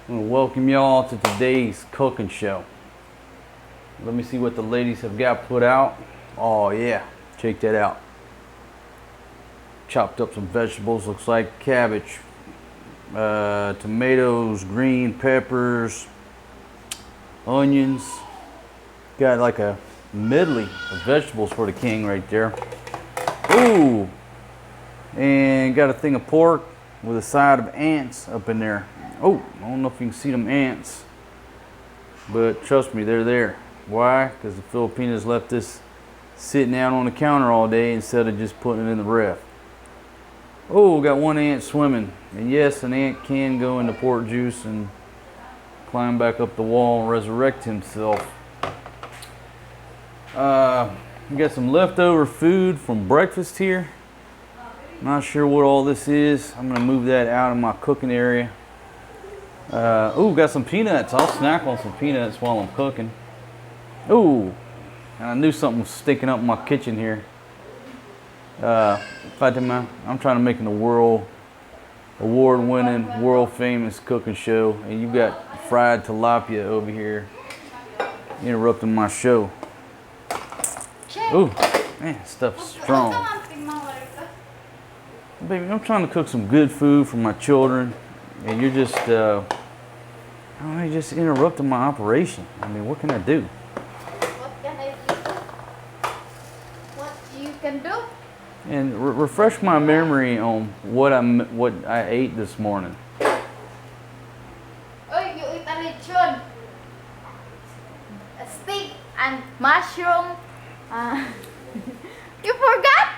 I want to welcome y'all to today's cooking show. Let me see what the ladies have got put out. Oh yeah, check that out. Chopped up some vegetables, looks like cabbage, tomatoes, green peppers, onions. Got like a medley of vegetables for the king right there. Ooh, and got a thing of pork with a side of ants up in there. Oh, I don't know if you can see them ants, but trust me, they're there. Why? Because the Filipinos left this sitting out on the counter all day instead of just putting it in the ref. Oh, got one ant swimming. And yes, an ant can go into pork juice and climb back up the wall and resurrect himself. We got some leftover food from breakfast here. Not sure what all this is. I'm gonna move that out of my cooking area. Ooh, got some peanuts. I'll snack on some peanuts while I'm cooking. Ooh, and I knew something was sticking up in my kitchen here. Fatima, I'm trying to make an award-winning, world-famous cooking show, and you got fried tilapia over here interrupting my show. Ooh, man, stuff's strong. Baby, I'm trying to cook some good food for my children, and you're just, I don't know, you're just interrupting my operation. I mean, what can I do? What can I do? What you can do? And refresh my memory on what I ate this morning. Oh, you eat a lechon, a steak, and mushroom. You forgot?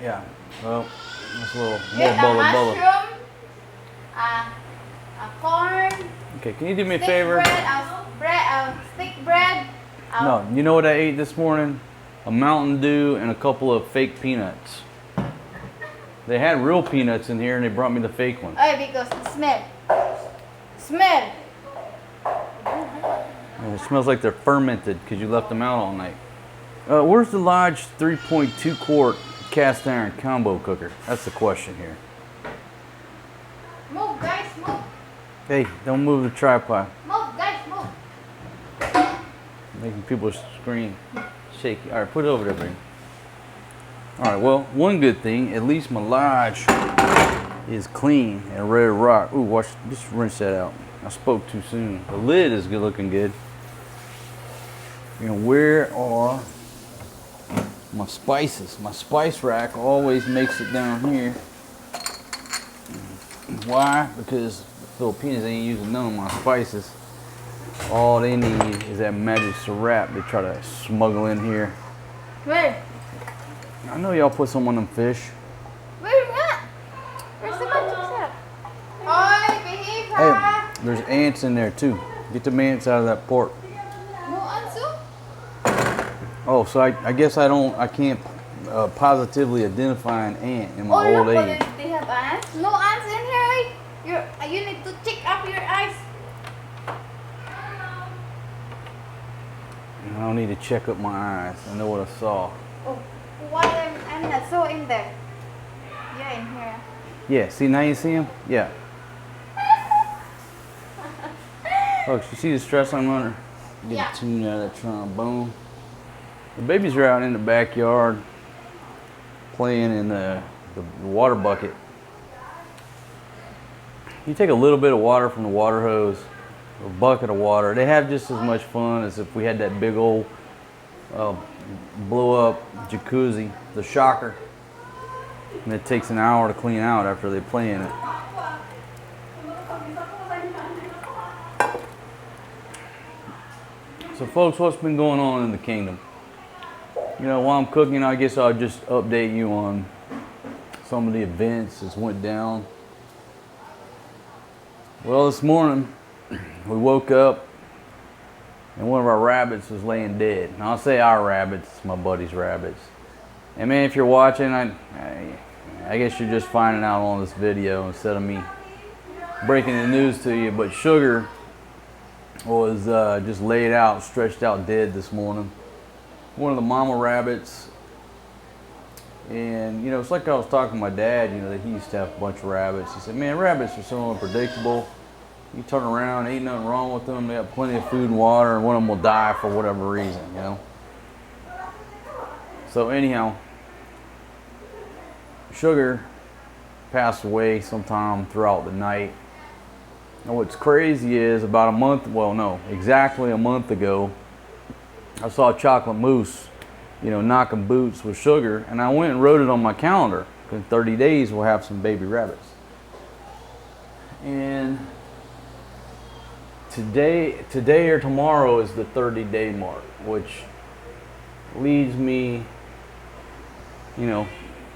Yeah. Well, that's a little You more ate a bulla. mushroom, a corn, Okay, can you do me a stick favor? bread, stick bread. No, you know what I ate this morning? A Mountain Dew and a couple of fake peanuts. They had real peanuts in here and they brought me the fake ones. Oh, because the smell. Smell. And it smells like they're fermented because you left them out all night. Where's the Lodge 3.2 quart cast iron combo cooker? That's the question here. Move, guys, move. Hey, don't move the tripod. Move, guys, move. Making people scream. Shaky. All right, put it over there, baby. All right, well, one good thing, at least my Lodge is clean and ready to rock. Ooh, watch, just rinse that out. I spoke too soon. The lid is good, looking good. And where are my spices? My spice rack always makes it down here. Why? Because the Filipinos ain't using none of my spices. All they need is that magic syrup they try to smuggle in here. Where? I know y'all put some on them fish. Where that? Where's the magic syrup? Oi, behave, Hey, ha! there's ants in there too. Get the ants out of that pork. No answer? Oh, so I guess I can't positively identify an ant in my old look, age. they have ants. No ants in here. You need to check up your eyes. I don't need to check up my eyes. I know what I saw. Oh, why I'm not so in there? Yeah, in here. Yeah, see, now you see him? Yeah. Look, you see the stress I'm under? Get Yeah. the tune out of that trombone. The babies are out in the backyard playing in the water bucket. You take a little bit of water from the water hose, a bucket of water. They have just as much fun as if we had that big old blow up jacuzzi, the shocker. And it takes an hour to clean out after they play in it. So folks, what's been going on in the kingdom? You know, while I'm cooking, I guess I'll just update you on some of the events that went down. Well, this morning, we woke up and one of our rabbits was laying dead. Now, I'll say our rabbits, it's my buddy's rabbits. And man, if you're watching, I guess you're just finding out on this video instead of me breaking the news to you. But Sugar was just laid out, stretched out dead this morning. One of the mama rabbits. And, you know, it's like I was talking to my dad, you know, that he used to have a bunch of rabbits. He said, man, rabbits are so unpredictable. You turn around, ain't nothing wrong with them. They got plenty of food and water, and one of them will die for whatever reason, you know. So anyhow, Sugar passed away sometime throughout the night. And what's crazy is about a month, well, no, exactly a month ago, I saw Chocolate Moose, you know, knocking boots with Sugar, and I went and wrote it on my calendar. In 30 days, we'll have some baby rabbits. And today or tomorrow is the 30-day mark, which leads me, you know,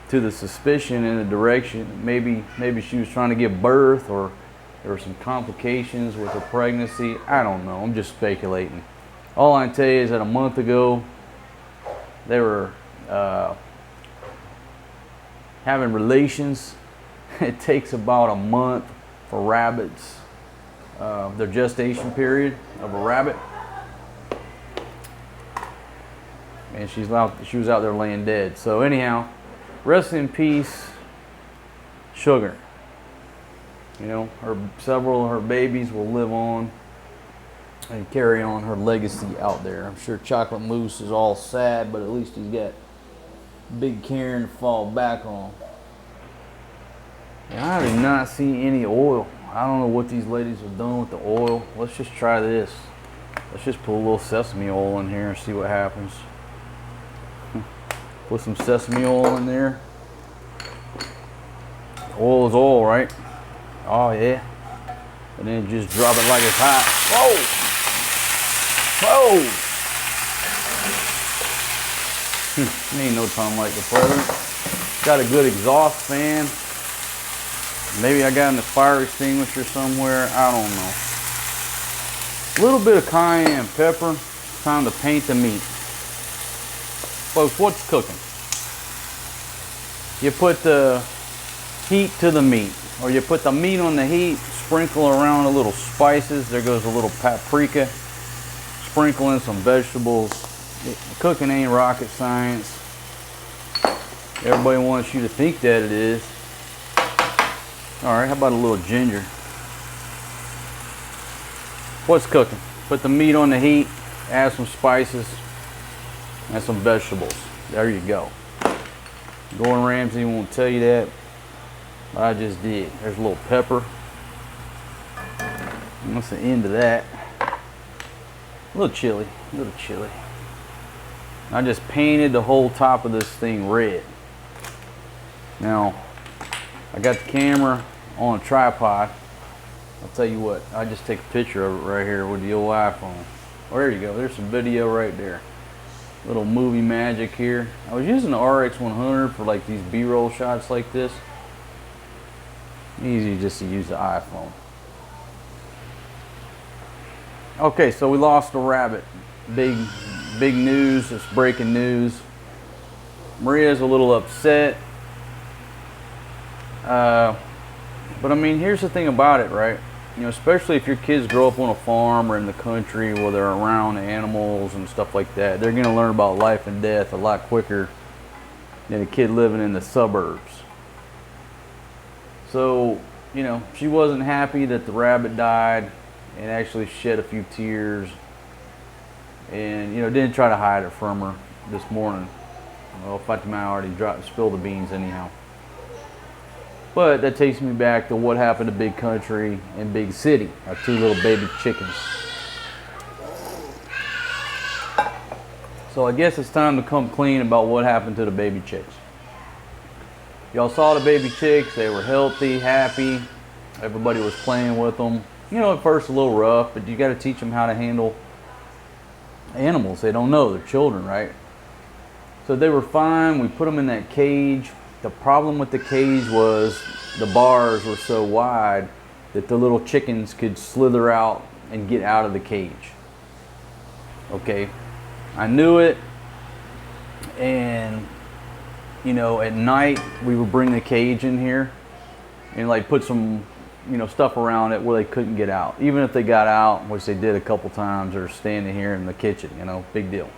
to the suspicion in the direction maybe she was trying to give birth, or there were some complications with her pregnancy. I don't know. I'm just speculating. All I can tell you is that a month ago they were having relations. It takes about a month for rabbits, their gestation period of a rabbit. And she was out there laying dead. So anyhow, rest in peace, Sugar. You know, several of her babies will live on and carry on her legacy out there. I'm sure Chocolate Moose is all sad, but at least he's got Big Karen to fall back on. And I did not see any oil. I don't know what these ladies have done with the oil. Let's just try this. Let's just put a little sesame oil in here and see what happens. Put some sesame oil in there. Oil is oil, right? Oh yeah. And then just drop it like it's hot. Whoa! Whoa! Ain't no time like the present. Got a good exhaust fan. Maybe I got an fire extinguisher somewhere. I don't know. A little bit of cayenne pepper. Time to paint the meat. Folks, what's cooking? You put the heat to the meat, or you put the meat on the heat, sprinkle around a little spices. There goes a little paprika. Sprinkle in some vegetables. Cooking ain't rocket science. Everybody wants you to think that it is. All right, how about a little ginger? What's cooking? Put the meat on the heat, add some spices, and some vegetables. There you go. Gordon Ramsay won't tell you that, but I just did. There's a little pepper. And that's the end of that. A little chili, a little chili. I just painted the whole top of this thing red. Now, I got the camera on a tripod. I'll tell you what, I just take a picture of it right here with the old iPhone. Oh, there you go, there's some video right there. Little movie magic here. I was using the RX100 for like these B-roll shots like this. Easy just to use the iPhone. Okay, so we lost a rabbit. Big news, it's breaking news. Maria's a little upset. But I mean, here's the thing about it, right? You know, especially if your kids grow up on a farm or in the country where they're around animals and stuff like that, they're gonna learn about life and death a lot quicker than a kid living in the suburbs. So, you know, she wasn't happy that the rabbit died and actually shed a few tears, and, you know, didn't try to hide it from her this morning. Well, Fatima already spilled the beans anyhow. But that takes me back to what happened to Big Country and Big City, our two little baby chickens. So I guess it's time to come clean about what happened to the baby chicks. Y'all saw the baby chicks. They were healthy, happy. Everybody was playing with them. You know, at first a little rough, but you got to teach them how to handle animals. They don't know. They're children, right? So they were fine. We put them in that cage. The problem with the cage was the bars were so wide that the little chickens could slither out and get out of the cage. Okay, I knew it, and you know, at night we would bring the cage in here and like put some, you know, stuff around it where they couldn't get out. Even if they got out, which they did a couple times, they're standing here in the kitchen, you know, big deal.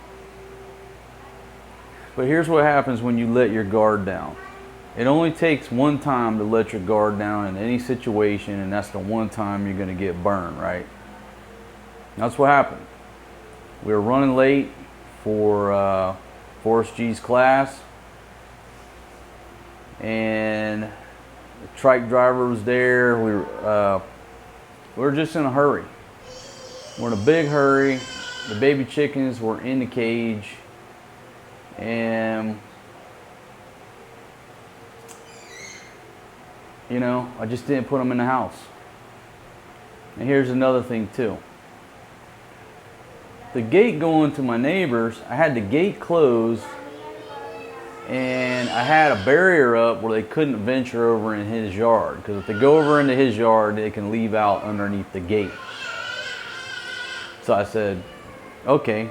But here's what happens when you let your guard down. It only takes one time to let your guard down in any situation, and that's the one time you're going to get burned, right? That's what happened. We were running late for Forrest G's class, and the trike driver was there. We were just in a hurry. We're in a big hurry. The baby chickens were in the cage, and you know, I just didn't put them in the house. And here's another thing too. The gate going to my neighbors, I had the gate closed, and I had a barrier up where they couldn't venture over in his yard, because if they go over into his yard, they can leave out underneath the gate. So I said, okay,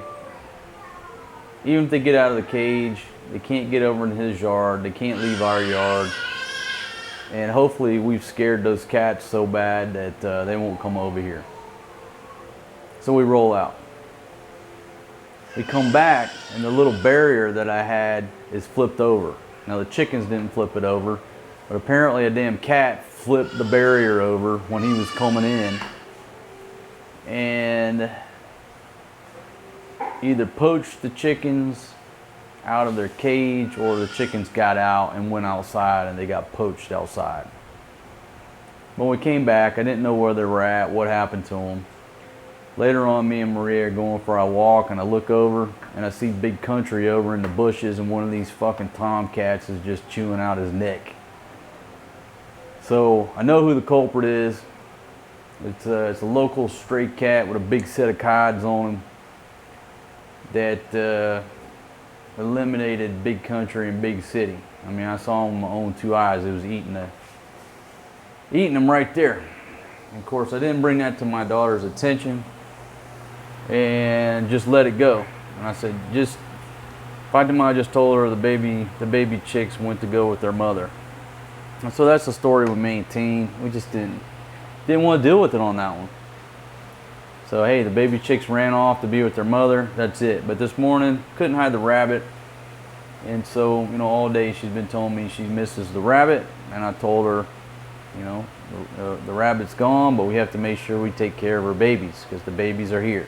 even if they get out of the cage, they can't get over in his yard, they can't leave our yard, and hopefully we've scared those cats so bad that they won't come over here. So we roll out. We come back, and the little barrier that I had is flipped over. Now the chickens didn't flip it over, but apparently a damn cat flipped the barrier over when he was coming in, and either poached the chickens out of their cage, or the chickens got out and went outside and they got poached outside. When we came back, I didn't know where they were at, what happened to them. Later on, me and Maria are going for a walk, and I look over and I see Big Country over in the bushes, and one of these fucking tomcats is just chewing out his neck. So I know who the culprit is. It's a local stray cat with a big set of cods on him that eliminated Big Country and Big City. I mean, I saw him with my own two eyes. It was eating them right there. And of course, I didn't bring that to my daughter's attention and just let it go. And I said, Fatima just told her the baby chicks went to go with their mother. And so that's the story we maintained. We just didn't want to deal with it on that one. So hey, the baby chicks ran off to be with their mother. That's it. But this morning, couldn't hide the rabbit. And so, you know, all day she's been telling me she misses the rabbit. And I told her, you know, the rabbit's gone, but we have to make sure we take care of her babies, because the babies are here.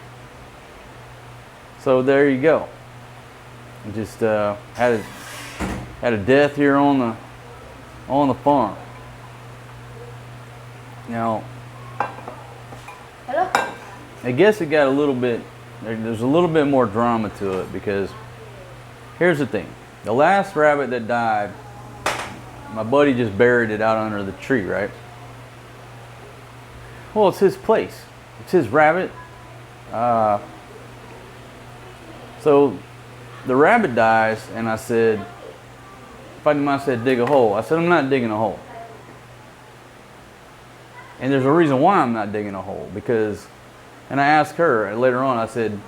So there you go. We just had a death here on the farm. Now, Hello? I guess it got a little bit, there's a little bit more drama to it, because here's the thing. The last rabbit that died, my buddy just buried it out under the tree, right? Well, it's his place. It's his rabbit. So the rabbit dies, and I said, Fatima said, dig a hole. I said, I'm not digging a hole. And there's a reason why I'm not digging a hole, because, and I asked her later on, I said,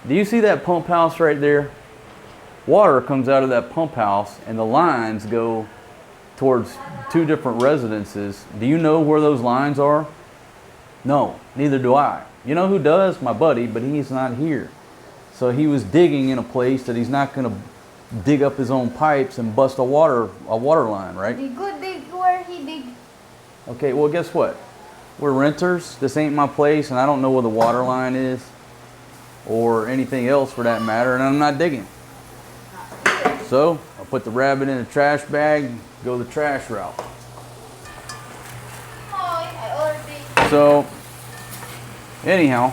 do you see that pump house right there? Water comes out of that pump house, and the lines go towards two different residences. Do you know where those lines are? No, neither do I. You know who does? My buddy, but he's not here. So he was digging in a place that he's not going to dig up his own pipes and bust a water line, right? The good dig where he dig. Okay, well, guess what? We're renters. This ain't my place, and I don't know where the water line is or anything else for that matter, and I'm not digging. So I'll put the rabbit in a trash bag, go the trash route. Oh, I already. So anyhow,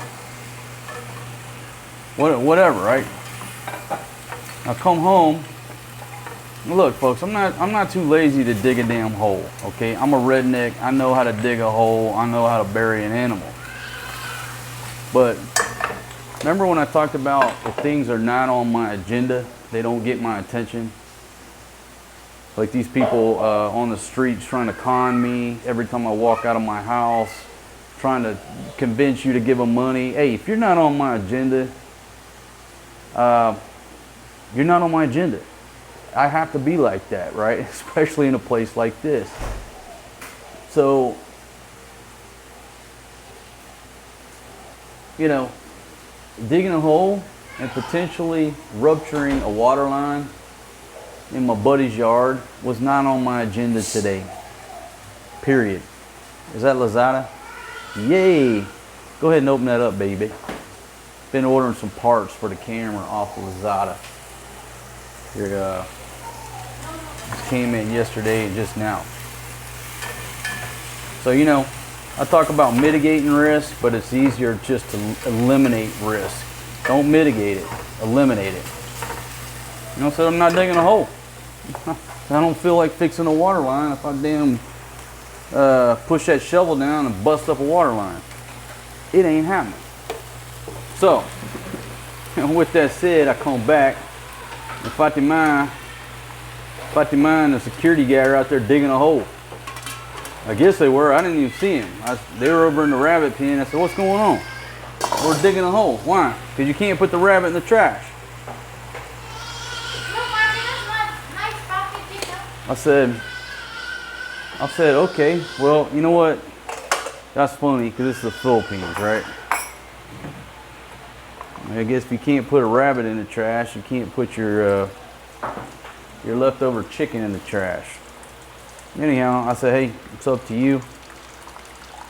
whatever, right? I come home. Look, folks, I'm not too lazy to dig a damn hole. Okay, I'm a redneck. I know how to dig a hole. I know how to bury an animal. But remember when I talked about if things are not on my agenda, they don't get my attention? Like these people on the streets trying to con me every time I walk out of my house, trying to convince you to give them money. Hey, if you're not on my agenda, you're not on my agenda. I have to be like that, right? Especially in a place like this. So, you know, digging a hole and potentially rupturing a water line in my buddy's yard was not on my agenda today. Period. Is that Lazada? Yay! Go ahead and open that up, baby. Been ordering some parts for the camera off of Lazada. Here, came in yesterday and just now. So, you know, I talk about mitigating risk, but it's easier just to eliminate risk. Don't mitigate it, eliminate it. You know, so I'm not digging a hole. I don't feel like fixing a water line if I damn push that shovel down and bust up a water line. It ain't happening. So, with that said, I come back and Fatima and the security guy are out there digging a hole. I guess they were. I didn't even see him. They were over in the rabbit pen. I said, what's going on? We're digging a hole. Why? Because you can't put the rabbit in the trash. I said, okay, well, you know what? That's funny because this is the Philippines, right? I guess if you can't put a rabbit in the trash, you can't put your leftover chicken in the trash. Anyhow, I said, hey, it's up to you.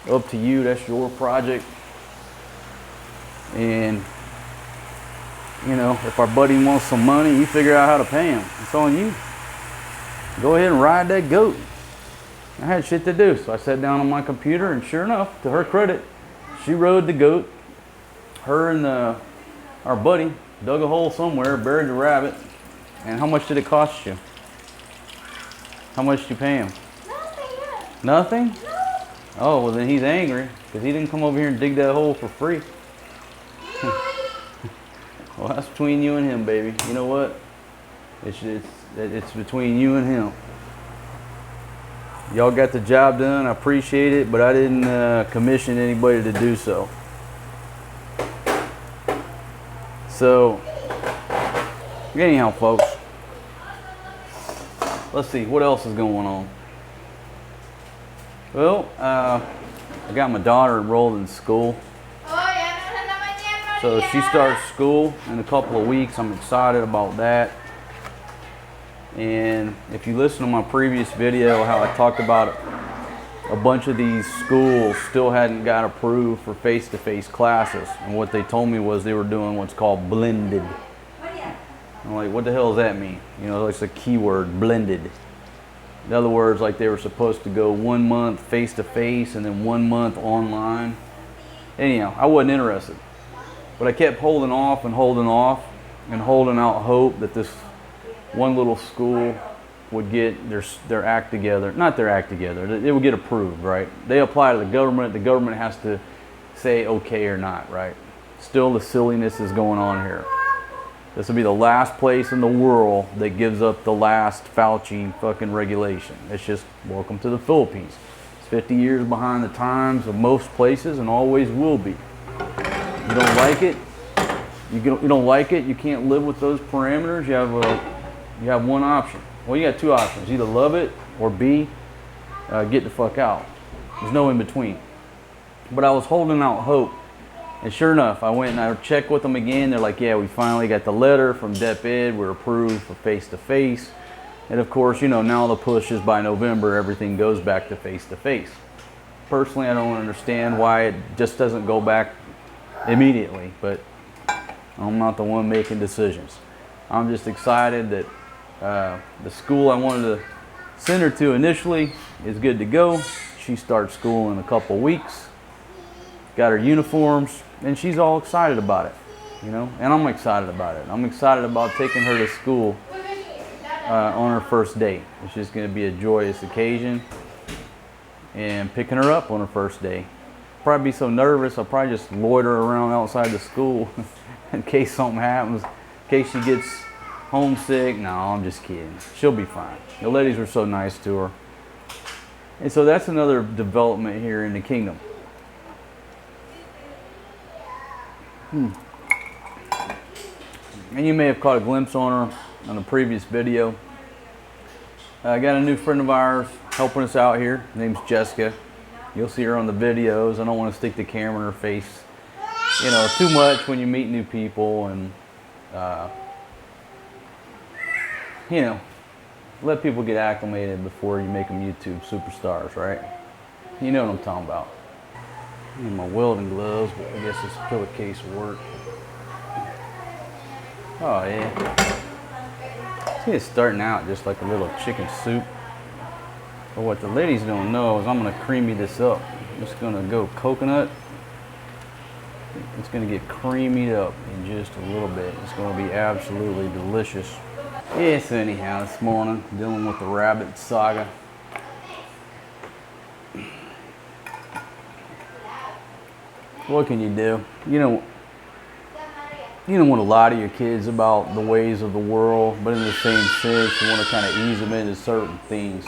Up to you, that's your project. And, you know, if our buddy wants some money, you figure out how to pay him. It's on you. Go ahead and ride that goat. I had shit to do, so I sat down on my computer, and sure enough, to her credit, she rode the goat. Her and our buddy dug a hole somewhere, buried the rabbit. And how much did it cost you? How much did you pay him? Nothing. Nothing? Oh, well then he's angry because he didn't come over here and dig that hole for free. Well, that's between you and him, baby. You know what? It's between you and him. Y'all got the job done. I appreciate it, but I didn't commission anybody to do so. So, anyhow, folks, let's see what else is going on. Well, I got my daughter enrolled in school. So she starts school in a couple of weeks. I'm excited about that. And if you listen to my previous video, how I talked about a bunch of these schools still hadn't got approved for face-to-face classes. And what they told me was they were doing what's called blended. I'm like, what the hell does that mean? You know, it's a keyword, blended. In other words, like they were supposed to go 1 month face-to-face and then 1 month online. Anyhow, I wasn't interested. But I kept holding off and holding out hope that this one little school would get their act together. Not their act together. It would get approved, right? They apply to the government. The government has to say okay or not, right? Still, the silliness is going on here. This will be the last place in the world that gives up the last Fauci fucking regulation. It's just welcome to the Philippines. It's 50 years behind the times of most places and always will be. You don't like it? You don't like it? You can't live with those parameters? You have one option. Well, you got two options. Either love it or B, get the fuck out. There's no in between. But I was holding out hope. And sure enough, I went and I checked with them again. They're like, yeah, we finally got the letter from DepEd. We're approved for face-to-face. And of course, you know, now the push is by November, everything goes back to face-to-face. Personally, I don't understand why it just doesn't go back immediately. But I'm not the one making decisions. I'm just excited that the school I wanted to send her to initially is good to go. She starts school in a couple weeks. Got her uniforms, and she's all excited about it, you know, and I'm excited about it. I'm excited about taking her to school on her first day. It's just going to be a joyous occasion, and picking her up on her first day. Probably be so nervous, I'll probably just loiter around outside the school in case something happens, in case she gets homesick. No, I'm just kidding. She'll be fine. The ladies were so nice to her. And so that's another development here in the kingdom. And you may have caught a glimpse on her on the previous video. I got a new friend of ours helping us out here. Her name's Jessica. You'll see her on the videos. I don't want to stick the camera in her face, you know, too much when you meet new people, and you know, let people get acclimated before you make them YouTube superstars, right? You know what I'm talking about. Need my welding gloves, but I guess this pillowcase will work. Oh yeah. See, it's starting out just like a little chicken soup. But what the ladies don't know is I'm gonna creamy this up. I'm just gonna go coconut. It's gonna get creamied up in just a little bit. It's gonna be absolutely delicious. Yes, anyhow, this morning, dealing with the rabbit saga. What can you do? You don't want to lie to your kids about the ways of the world, but in the same sense, you want to kind of ease them into certain things.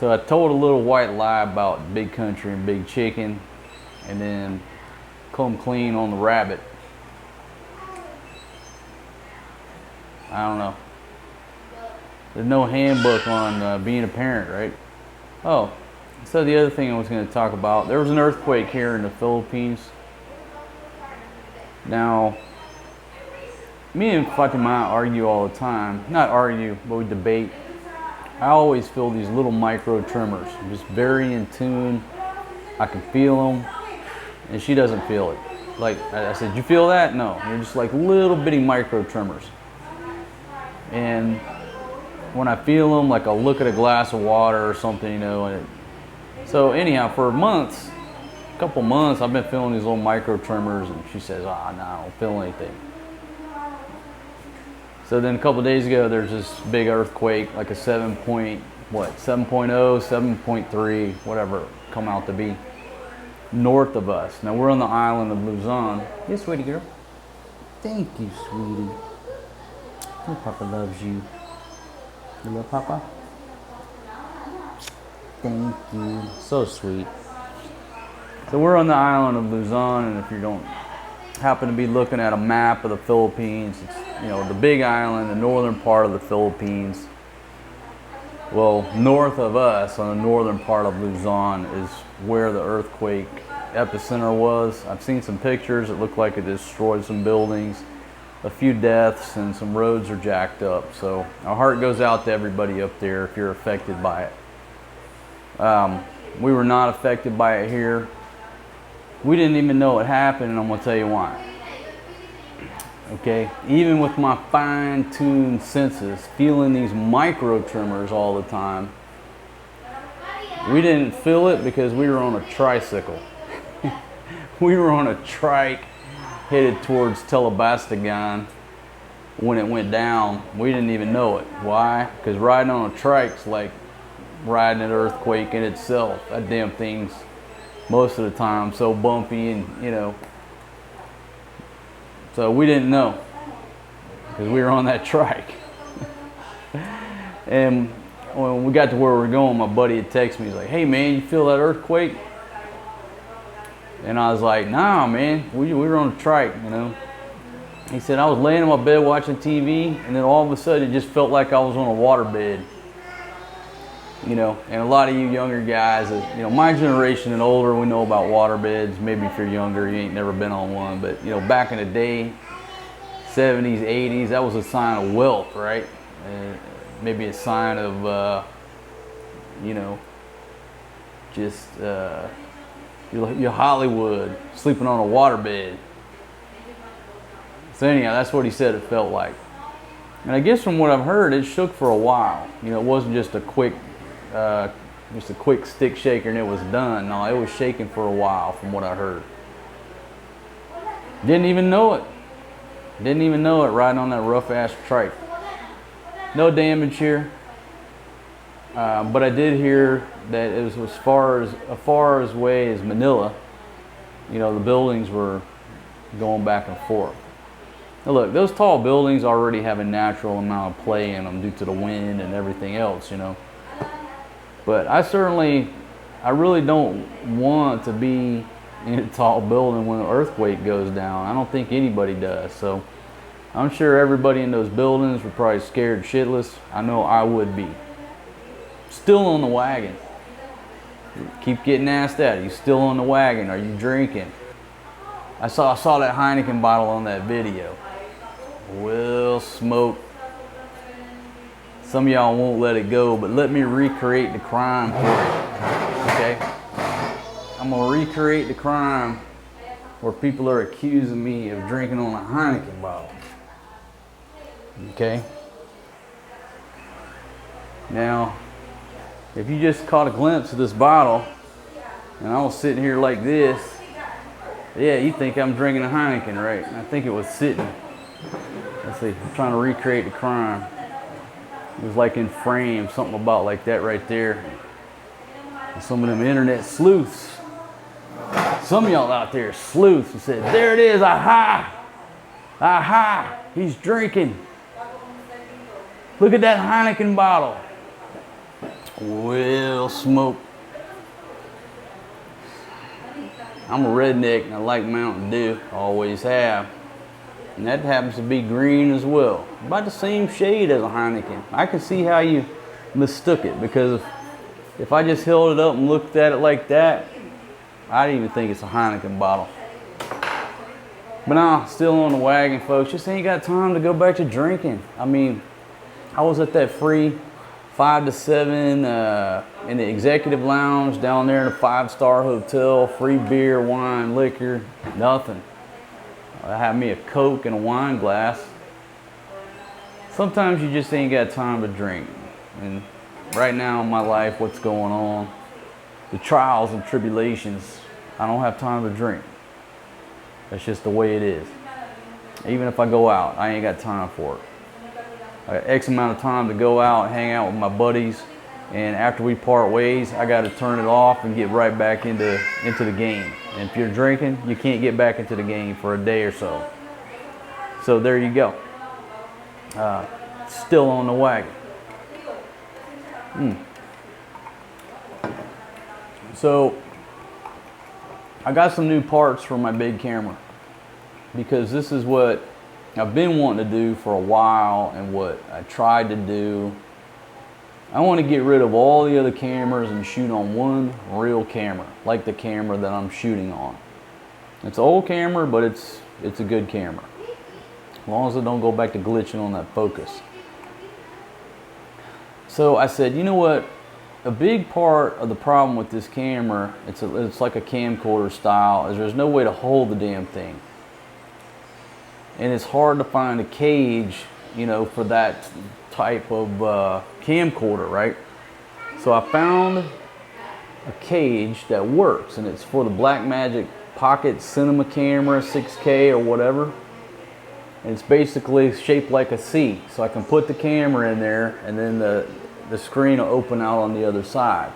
So I told a little white lie about Big Country and Big Chicken, and then come clean on the rabbit. I don't know. There's no handbook on being a parent, right? Oh, so the other thing I was going to talk about, there was an earthquake here in the Philippines. Now, me and Fatima argue all the time. Not argue, but we debate. I always feel these little micro tremors. I'm just very in tune. I can feel them, and she doesn't feel it. Like I said, you feel that? No, you're just like little bitty micro tremors. And when I feel them, like I'll look at a glass of water or something, and so anyhow, for months, a couple months, I've been feeling these little micro tremors, and she says, no, I don't feel anything. So then a couple days ago, there's this big earthquake, like a 7.0, 7.3, whatever, come out to be, north of us. Now we're on the island of Luzon. Yes, sweetie girl. Thank you, sweetie. Oh, Papa loves you. You love Papa? Thank you. So sweet. So we're on the island of Luzon, and if you don't happen to be looking at a map of the Philippines, it's the big island, the northern part of the Philippines. Well, north of us, on the northern part of Luzon, is where the earthquake epicenter was. I've seen some pictures. It looked like it destroyed some buildings, a few deaths, and some roads are jacked up. So our heart goes out to everybody up there if you're affected by it. We were not affected by it here. We didn't even know it happened, and I'm going to tell you why. Okay, even with my fine-tuned senses, feeling these micro tremors all the time, we didn't feel it because we were on a tricycle. We were on a trike headed towards Telebastagan. When it went down, we didn't even know it. Why? Because riding on a trike's like riding an earthquake in itself. That damn thing's most of the time so bumpy, and so we didn't know because we were on that trike. And when we got to where we were going, my buddy had texted me. He's like, "Hey man, you feel that earthquake?" And I was like, "Nah man, we were on a trike, He said, "I was laying in my bed watching TV, and then all of a sudden it just felt like I was on a waterbed." And a lot of you younger guys, my generation and older, we know about waterbeds. Maybe if you're younger, you ain't never been on one. But, back in the day, 70s, 80s, that was a sign of wealth, right? Maybe a sign of, just your Hollywood, sleeping on a waterbed. So anyhow, that's what he said it felt like. And I guess from what I've heard, it shook for a while. It wasn't just a quick stick shaker and it was done. No, it was shaking for a while from what I heard. Didn't even know it riding on that rough ass trike. No damage here. But I did hear that it was as far away as Manila. The buildings were going back and forth. Now look, those tall buildings already have a natural amount of play in them due to the wind and everything else, But I really don't want to be in a tall building when an earthquake goes down. I don't think anybody does. So I'm sure everybody in those buildings were probably scared shitless. I know I would be. Still on the wagon. Keep getting asked that. Are you still on the wagon? Are you drinking? I saw that Heineken bottle on that video. Will smoke. Some of y'all won't let it go, but let me recreate the crime for you, okay? I'm gonna recreate the crime where people are accusing me of drinking on a Heineken bottle, okay? Now, if you just caught a glimpse of this bottle, and I was sitting here like this, yeah, you think I'm drinking a Heineken, right? I think it was sitting. Let's see, I'm trying to recreate the crime. It was like in frame, something about like that right there. And some of them internet sleuths, some of y'all out there sleuths, and said, there it is, aha, aha, he's drinking. Look at that Heineken bottle. Well, smoke. I'm a redneck and I like Mountain Dew, always have. And that happens to be green as well. About the same shade as a Heineken. I can see how you mistook it, because if I just held it up and looked at it like that, I didn't even think it's a Heineken bottle. But now, still on the wagon, folks. Just ain't got time to go back to drinking. I mean, I was at that free 5 to 7 in the executive lounge down there in a 5-star hotel. Free beer, wine, liquor, nothing. I had me a Coke and a wine glass. Sometimes you just ain't got time to drink. And right now in my life, what's going on, the trials and tribulations, I don't have time to drink. That's just the way it is. Even if I go out, I ain't got time for it. I got X amount of time to go out, hang out with my buddies, and after we part ways, I got to turn it off and get right back into the game. And if you're drinking, you can't get back into the game for a day or so. So there you go. Still on the wagon. So I got some new parts for my big camera, because this is what I've been wanting to do for a while, and what I tried to do. I want to get rid of all the other cameras and shoot on one real camera, like the camera that I'm shooting on. It's an old camera, but it's a good camera, as long as it don't go back to glitching on that focus. So I said, you know what? A big part of the problem with this camera, it's like a camcorder style, is there's no way to hold the damn thing. And it's hard to find a cage, you know, for that type of camcorder, right? So I found a cage that works, and it's for the Blackmagic Pocket Cinema Camera 6K or whatever. And it's basically shaped like a C, so I can put the camera in there, and then the screen will open out on the other side.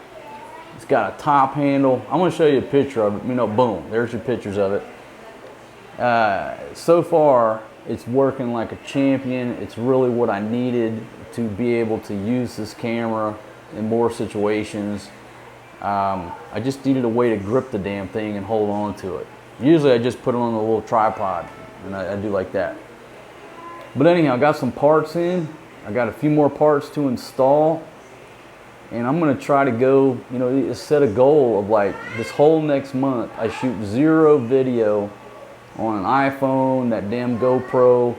It's got a top handle. I'm going to show you a picture of it. You know, boom, there's your pictures of it. So far, it's working like a champion. It's really what I needed to be able to use this camera in more situations. I just needed a way to grip the damn thing and hold on to it. Usually I just put it on a little tripod, and I do like that. But anyhow, I got some parts in. I got a few more parts to install, and I'm gonna try to go, you know, set a goal of like this whole next month I shoot 0 video on an iPhone, that damn GoPro,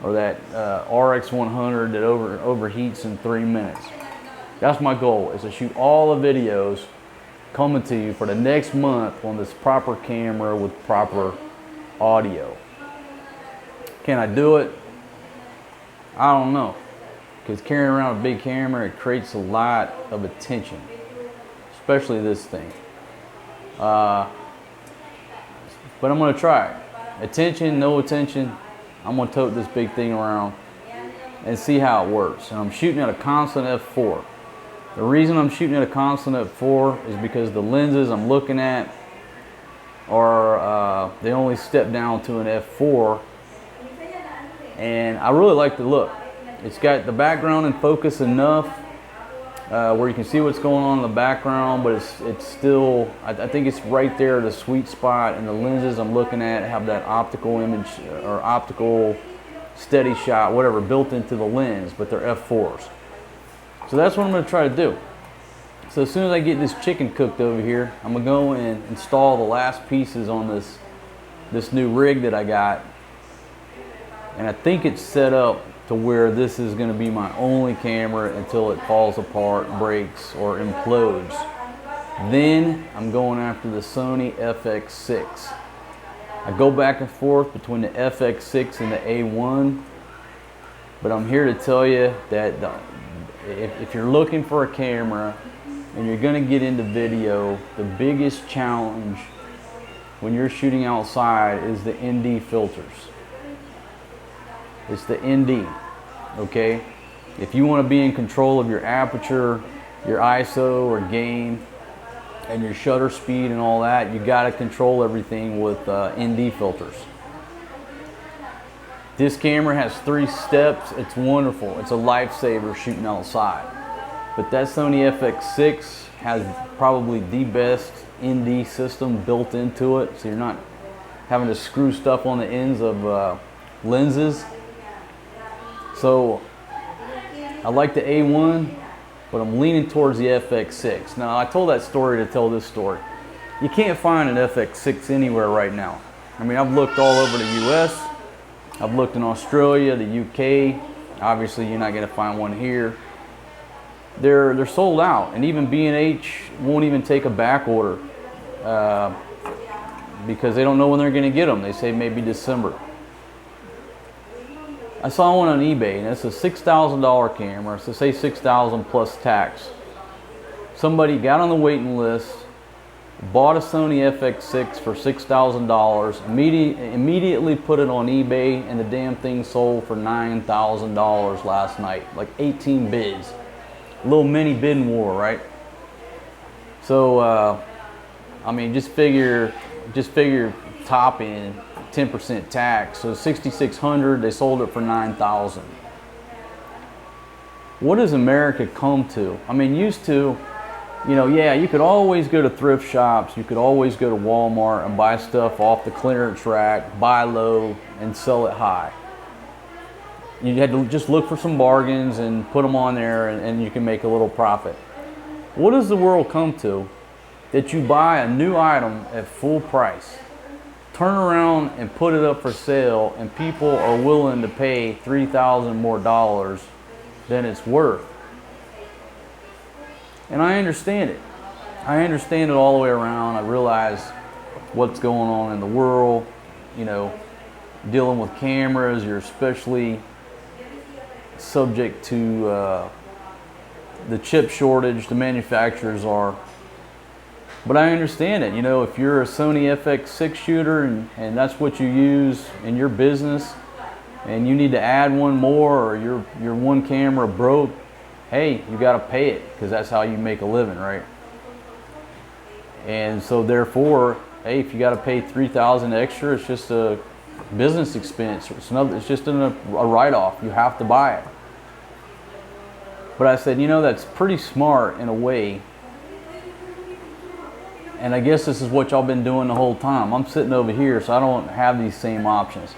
or that RX100 that overheats in 3 minutes. That's my goal, is to shoot all the videos coming to you for the next month on this proper camera with proper audio. Can I do it? I don't know, because carrying around a big camera, it creates a lot of attention, especially this thing. But I'm gonna try it. Attention, no attention, I'm gonna tote this big thing around and see how it works. And I'm shooting at a constant f4. The reason I'm shooting at a constant f4 is because the lenses I'm looking at are, they only step down to an f4, and I really like the look. It's got the background in focus enough where you can see what's going on in the background, but it's still, I think it's right there at a sweet spot, and the lenses I'm looking at have that optical image or optical steady shot, whatever, built into the lens, but they're f4s. So that's what I'm going to try to do. So as soon as I get this chicken cooked over here, I'm going to go and install the last pieces on this new rig that I got. And I think it's set up to where this is going to be my only camera until it falls apart, breaks, or implodes. Then I'm going after the Sony FX6. I go back and forth between the FX6 and the A1, but I'm here to tell you that if you're looking for a camera and you're going to get into video, the biggest challenge when you're shooting outside is the ND filters. It's the ND, okay? If you want to be in control of your aperture, your ISO or gain, and your shutter speed and all that, you got to control everything with ND filters. This camera has 3 steps. It's wonderful. It's a lifesaver shooting outside. But that Sony FX6 has probably the best ND system built into it, so you're not having to screw stuff on the ends of lenses. So I like the A1, but I'm leaning towards the FX6. Now, I told that story to tell this story. You can't find an FX6 anywhere right now. I mean, I've looked all over the US, I've looked in Australia, the UK. Obviously, you're not gonna find one here. They're sold out, and even B&H won't even take a back order because they don't know when they're gonna get them. They say maybe December. I saw one on eBay, and it's a $6,000 camera, so say $6,000 plus tax. Somebody got on the waiting list, bought a Sony FX6 for $6,000, immediately put it on eBay, and the damn thing sold for $9,000 last night, like 18 bids. A little mini bidding war, right? So, I mean, just figure top end 10% tax, so $6,600. They sold it for $9,000. What does America come to? I mean, used to, you know, yeah, you could always go to thrift shops, you could always go to Walmart and buy stuff off the clearance rack, buy low and sell it high. You had to just look for some bargains and put them on there, and you can make a little profit. What does the world come to? That you buy a new item at full price, turn around and put it up for sale, and people are willing to pay $3,000 more than it's worth. And I understand it. I understand it all the way around. I realize what's going on in the world. You know, dealing with cameras, you're especially subject to the chip shortage. The manufacturers are. But I understand it. You know, if you're a Sony FX6 shooter and that's what you use in your business, and you need to add one more, or your one camera broke, hey, you got to pay it, because that's how you make a living, right? And so therefore, hey, if you got to pay $3,000 extra, it's just a business expense. It's just a write-off. You have to buy it. But I said, you know, that's pretty smart in a way. And I guess this is what y'all been doing the whole time. I'm sitting over here, so I don't have these same options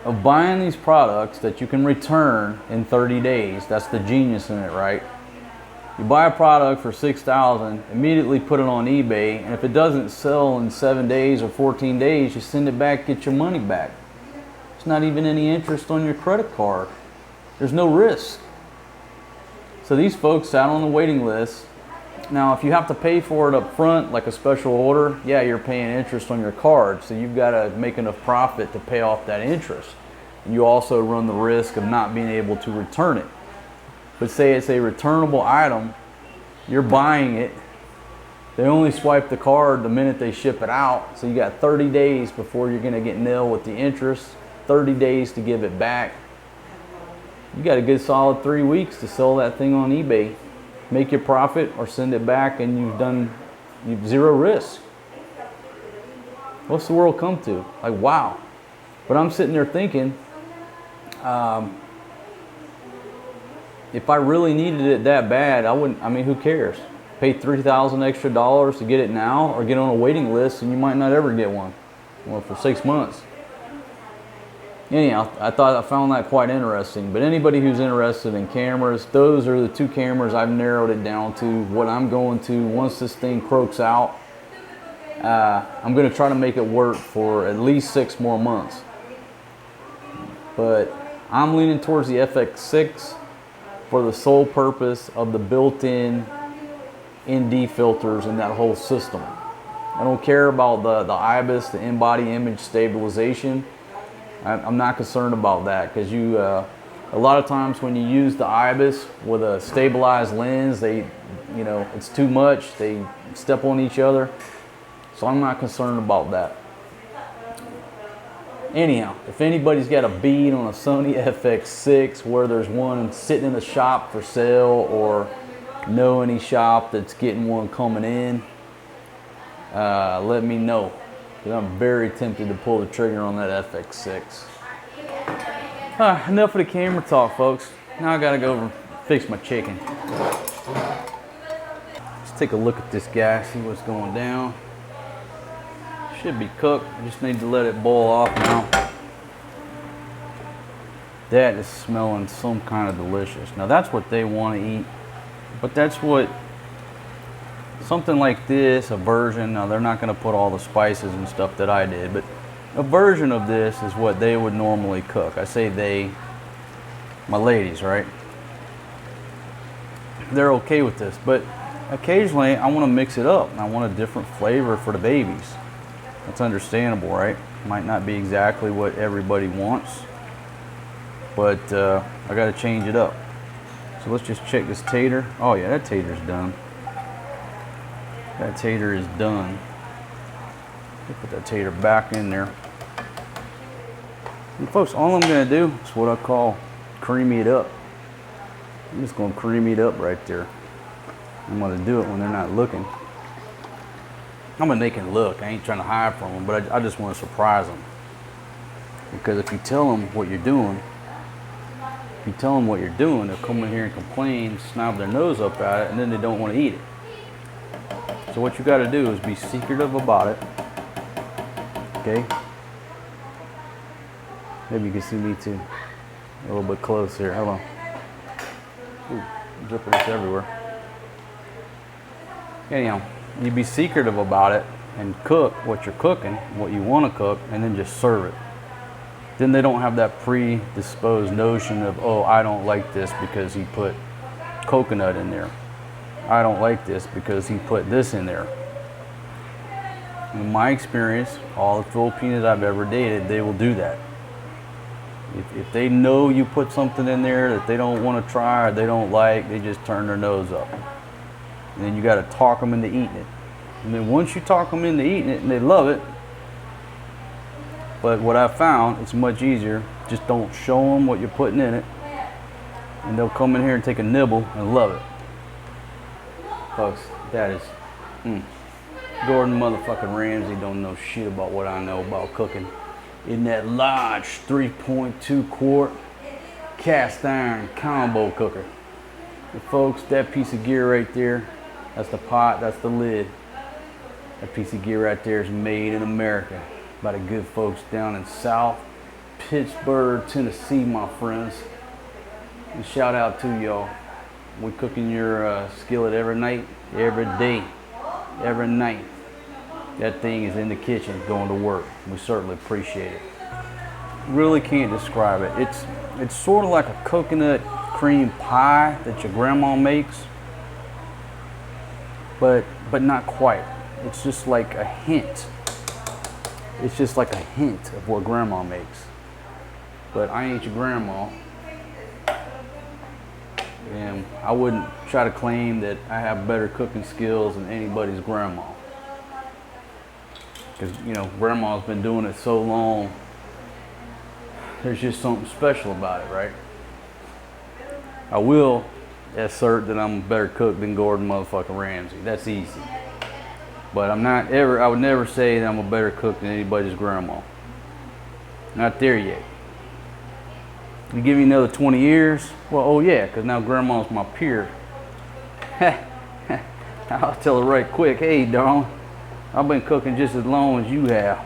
of buying these products that you can return in 30 days. That's the genius in it, right? You buy a product for $6,000, immediately put it on eBay, and if it doesn't sell in 7 days or 14 days, you send it back, get your money back. There's not even any interest on your credit card. There's no risk. So these folks out on the waiting list. Now, if you have to pay for it up front, like a special order, yeah, you're paying interest on your card, so you've got to make enough profit to pay off that interest. And you also run the risk of not being able to return it. But say it's a returnable item, you're buying it, they only swipe the card the minute they ship it out, so you got 30 days before you're going to get nailed with the interest, 30 days to give it back. You got a good solid 3 weeks to sell that thing on eBay. Make your profit or send it back, and you've zero risk. What's the world come to? Like, wow. But I'm sitting there thinking, if I really needed it that bad, I wouldn't. I mean, who cares? Pay $3,000 extra to get it now, or get on a waiting list, and you might not ever get one. Well, for 6 months. Anyhow, I found that quite interesting. But anybody who's interested in cameras, those are the 2 cameras. I've narrowed it down to what I'm going to once this thing croaks out. I'm going to try to make it work for at least 6 more months. But I'm leaning towards the FX6 for the sole purpose of the built-in ND filters and that whole system. I don't care about the IBIS, the in-body image stabilization. I'm not concerned about that, because a lot of times when you use the IBIS with a stabilized lens, it's too much. They step on each other. So I'm not concerned about that. Anyhow, if anybody's got a bead on a Sony FX6 where there's one sitting in the shop for sale, or know any shop that's getting one coming in, let me know, because I'm very tempted to pull the trigger on that FX6. Enough of the camera talk, folks. Now I gotta go over and fix my chicken. Let's take a look at this guy, see what's going down. Should be cooked. I just need to let it boil off now. That is smelling some kind of delicious. Now that's what they want to eat, but that's what something like this, a version. Now they're not going to put all the spices and stuff that I did, but a version of this is what they would normally cook. I say they, my ladies, right? They're okay with this, but occasionally I want to mix it up and I want a different flavor for the babies. That's understandable, right? Might not be exactly what everybody wants, but I got to change it up. So let's just check this tater. Oh yeah, that tater's done. That tater is done. Put that tater back in there. And folks, all I'm going to do is what I call creamy it up. I'm just going to creamy it up right there. I'm going to do it when they're not looking. I'm going to make them look. I ain't trying to hide from them, but I just want to surprise them. Because if you tell them what you're doing, they'll come in here and complain, snob their nose up at it, and then they don't want to eat it. So what you got to do is be secretive about it. Okay? Maybe you can see me too. A little bit close here. Hold on. Ooh, dripping this everywhere. Anyhow, you be secretive about it and cook what you're cooking, what you want to cook, and then just serve it. Then they don't have that predisposed notion of, oh, I don't like this because he put coconut in there. I don't like this because he put this in there. In my experience, all the Filipinos I've ever dated, they will do that. If they know you put something in there that they don't want to try or they don't like, they just turn their nose up. And then you got to talk them into eating it. And then once you talk them into eating it and they love it, but what I found, it's much easier. Just don't show them what you're putting in it, and they'll come in here and take a nibble and love it. Folks, that is, Gordon motherfucking Ramsay don't know shit about what I know about cooking. In that large 3.2 quart cast iron combo cooker. And folks, that piece of gear right there, that's the pot, that's the lid. That piece of gear right there is made in America by the good folks down in South Pittsburgh, Tennessee, my friends. And shout out to y'all. We cooking your skillet every night, every day, every night. That thing is in the kitchen going to work. We certainly appreciate it. Really can't describe it. It's sort of like a coconut cream pie that your grandma makes, but not quite. It's just like a hint. It's just like a hint of what grandma makes. But I ain't your grandma. And I wouldn't try to claim that I have better cooking skills than anybody's grandma. Because, grandma's been doing it so long, there's just something special about it, right? I will assert that I'm a better cook than Gordon motherfucking Ramsay. That's easy. But I would never say that I'm a better cook than anybody's grandma. Not there yet. You give me another 20 years, well, oh yeah, because now grandma's my peer. I'll tell her right quick, hey, darling, I've been cooking just as long as you have.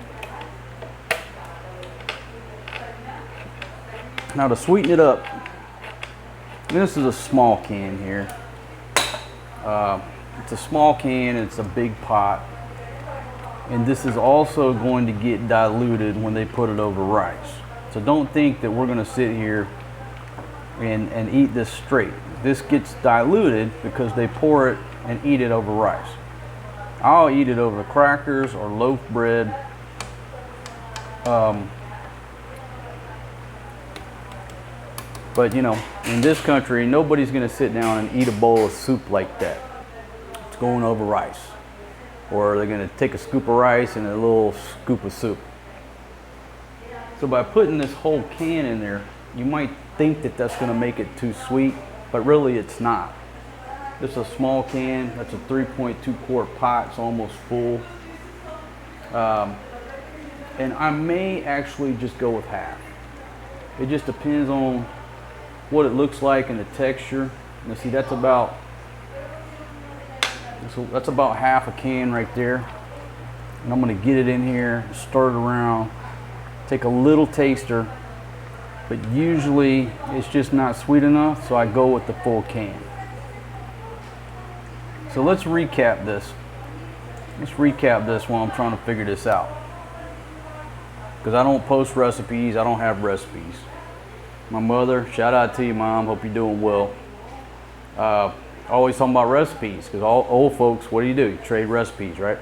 Now to sweeten it up, this is a small can here. It's a small can, it's a big pot. And this is also going to get diluted when they put it over rice. So don't think that we're gonna sit here and eat this straight. This gets diluted because they pour it and eat it over rice. I'll eat it over crackers or loaf bread. But you know, in this country, nobody's gonna sit down and eat a bowl of soup like that. It's going over rice. Or they're gonna take a scoop of rice and a little scoop of soup. So by putting this whole can in there, you might think that that's gonna make it too sweet, but really it's not. This is a small can, that's a 3.2 quart pot, it's almost full. And I may actually just go with half. It just depends on what it looks like and the texture. Now see, that's about half a can right there. And I'm gonna get it in here, stir it around, take a little taster, but usually it's just not sweet enough, so I go with the full can. So let's recap this. Let's recap this while I'm trying to figure this out. Because I don't post recipes, I don't have recipes. My mother, shout out to you, Mom, hope you're doing well. Always talking about recipes, because all old folks, what do? You trade recipes, right?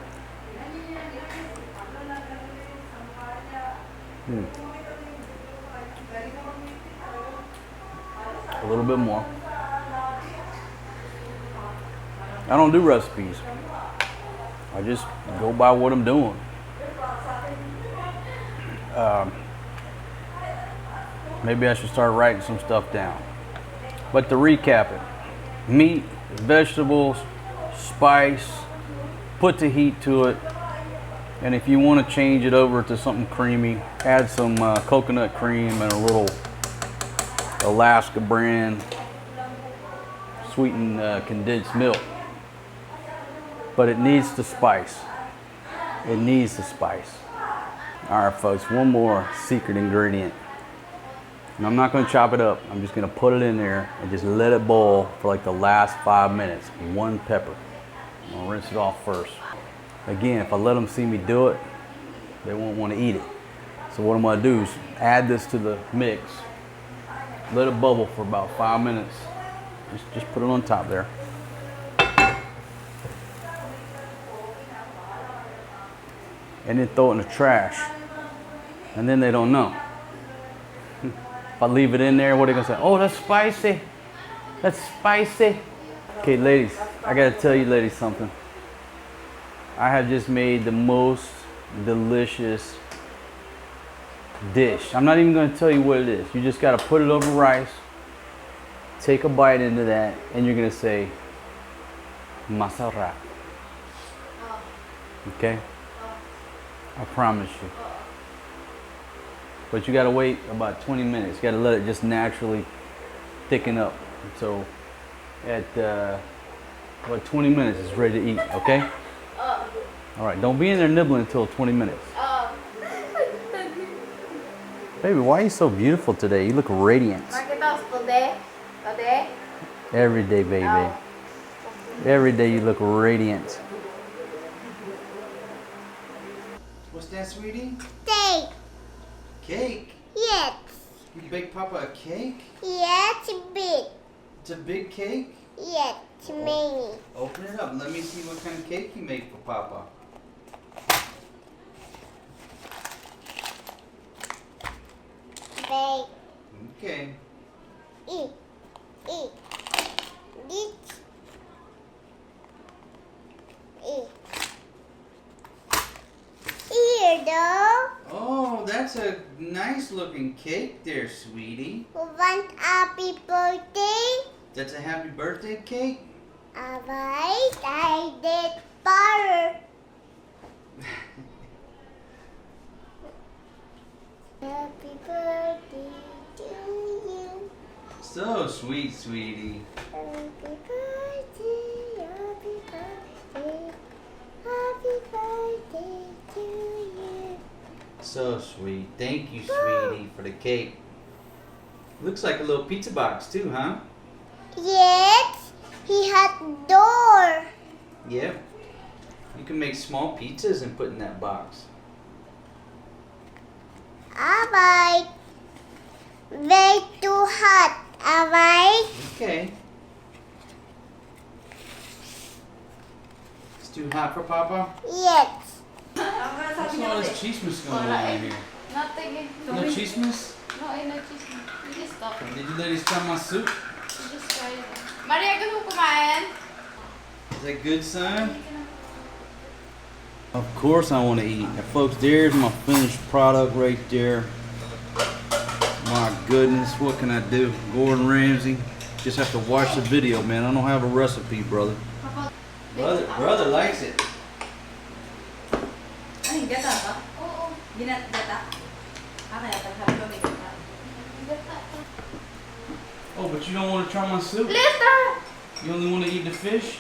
A little bit more. I don't do recipes. I just go by what I'm doing. Maybe I should start writing some stuff down. But to recap it, meat, vegetables, spice, put the heat to it, and if you want to change it over to something creamy, add some coconut cream and a little Alaska brand sweetened condensed milk. But it needs the spice. It needs the spice. All right, folks, one more secret ingredient. And I'm not going to chop it up. I'm just going to put it in there and just let it boil for like the last 5 minutes. 1 pepper. I'm going to rinse it off first. Again, if I let them see me do it, they won't want to eat it. So what I'm going to do is add this to the mix. Let it bubble for about 5 minutes. Just put it on top there. And then throw it in the trash. And then they don't know. If I leave it in there, what are they gonna say? Oh, that's spicy. That's spicy. Okay, ladies, I gotta tell you ladies something. I have just made the most delicious dish. I'm not even gonna tell you what it is. You just gotta put it over rice, take a bite into that, and you're gonna say, masarap. Okay? I promise you. But you gotta wait about 20 minutes. You gotta let it just naturally thicken up. So at about 20 minutes it's ready to eat, okay? All right, don't be in there nibbling until 20 minutes. Baby, why are you so beautiful today? You look radiant. Every day, baby. Every day you look radiant. What's that, sweetie? Cake. Cake? Yes. You baked Papa a cake? Yes, big. It's a big cake? Yes, mini. Open it up and let me see what kind of cake you made for Papa. Big. Okay. Eat. Eat. Eat. Eat. Here, though. Oh, that's a nice looking cake there, sweetie. Want happy birthday? That's a happy birthday cake? Alright, I did butter. Happy birthday to you. So sweet, sweetie. Happy birthday, happy birthday, happy birthday to you. So sweet. Thank you, sweetie, for the cake. Looks like a little pizza box too, huh? Yes, he had door. Yep. You can make small pizzas and put in that box. Alright. Way too hot, alright? Okay. It's too hot for Papa? Yes. What's all this chismis going on in here? Nothing. No chismis? No, no cheese. You just stop. Did you ladies try my soup? You just try it. Maria, gusto mo kumain? Is that good, son? Of course I want to eat. Now, folks, there's my finished product right there. My goodness, what can I do? Gordon Ramsay. Just have to watch the video, man. I don't have a recipe, brother. Brother likes it. Ay, gata ba? Oo. Gata? Kaya taghabi may gata. Oh, but you don't want to try my soup? Later! You only want to eat the fish?